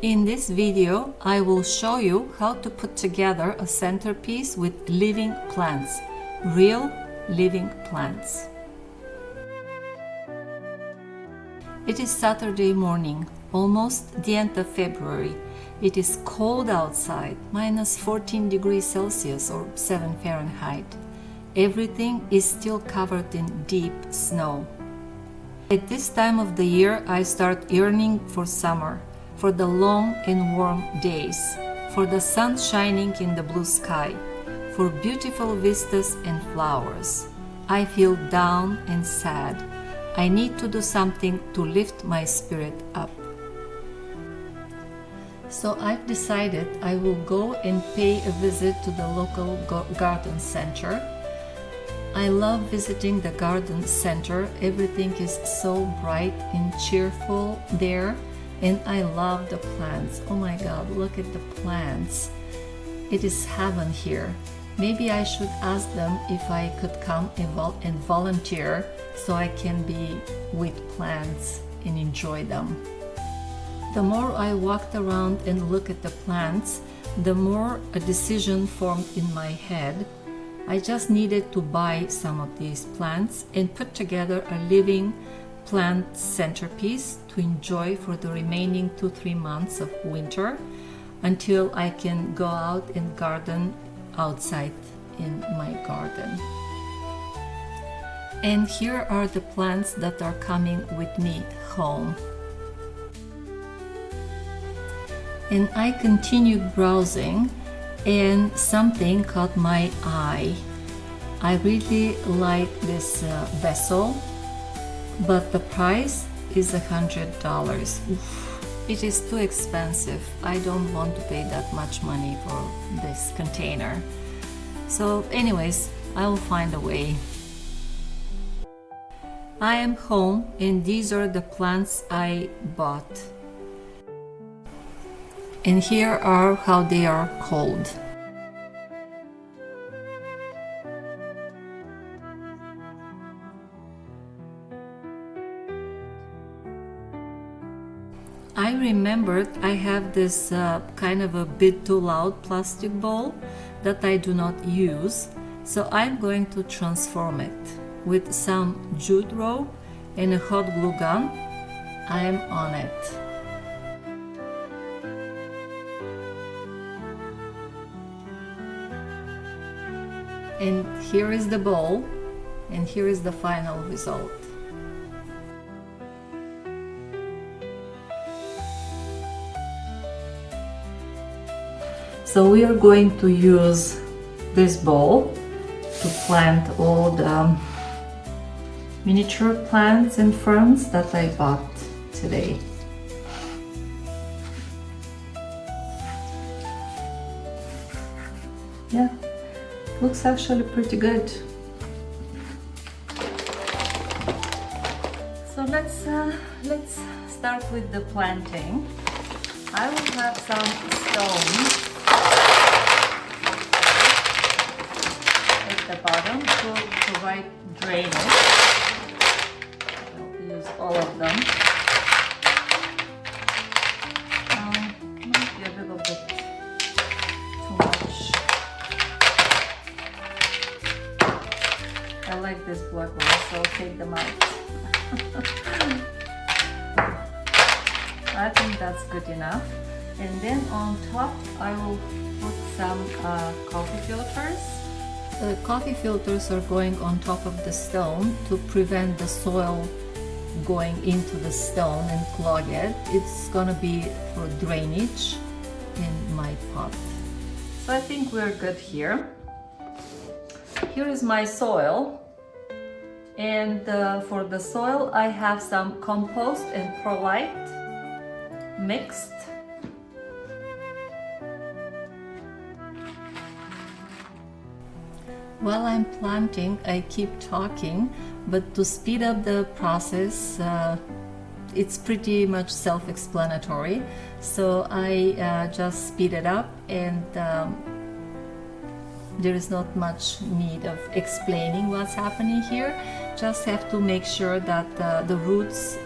In this video, I will show you how to put together a centerpiece with living plants, real living plants. It is Saturday morning, almost the end of February. It is cold outside, minus 14 degrees Celsius or 7 Fahrenheit. Everything is still covered in deep snow. At this time of the year, I start yearning for summer, for the long and warm days, for the sun shining in the blue sky, for beautiful vistas and flowers. I feel down and sad. I need to do something to lift my spirit up. So I've decided I will go and pay a visit to the local garden center. I love visiting the garden center. Everything is so bright and cheerful there, and I love the plants. Oh my God, look at the plants. It is heaven here. Maybe I should ask them if I could come and volunteer so I can be with plants and enjoy them. The more I walked around and looked at the plants, the more a decision formed in my head. I just needed to buy some of these plants and put together a living plant centerpiece to enjoy for the remaining 2-3 months of winter until I can go out and garden outside in my garden. And here are the plants that are coming with me home. And I continued browsing, and something caught my eye. I really like this vessel, but the price is $100. It is too expensive. I don't want to pay that much money for this container. So anyways, I will find a way. I am home, and these are the plants I bought. And here are how they are called. I remembered I have this kind of a bit too loud plastic bowl that I do not use, so I'm going to transform it with some jute rope and a hot glue gun. I'm on it. And here is the bowl, and here is the final result. So we are going to use this bowl to plant all the miniature plants and ferns that I bought today. Yeah. Looks actually pretty good. So let's start with the planting. I will have some stones at the bottom to provide drainage. I'll use all of them. Might be a little bit too much. I like this black one, so I'll take them out. I think that's good enough. And then on top, I will put some coffee filters. The coffee filters are going on top of the stone to prevent the soil going into the stone and clog it. It's gonna be for drainage in my pot. So I think we're good here. Here is my soil, and for the soil I have some compost and perlite mixed. While I'm planting, I keep talking, but to speed up the process, it's pretty much self-explanatory. So I just speed it up, and there is not much need of explaining what's happening here. just have to make sure that the roots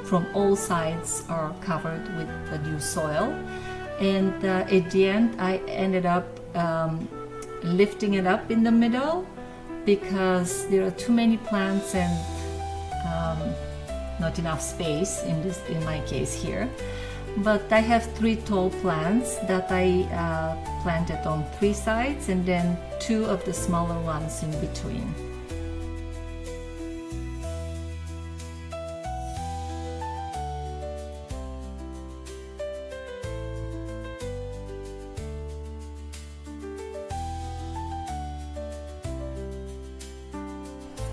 from all sides are covered with the new soil. And at the end, I ended up lifting it up in the middle because there are too many plants and not enough space in my case here. But I have 3 tall plants that I planted on 3 sides and then 2 of the smaller ones in between.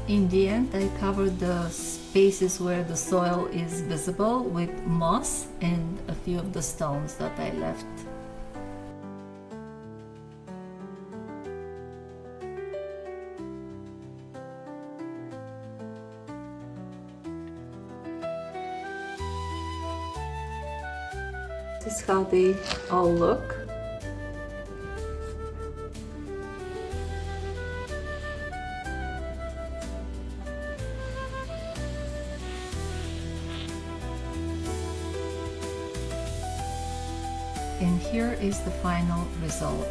In the end, I covered the spaces where the soil is visible with moss and a few of the stones that I left. This is how they all look. And here is the final result.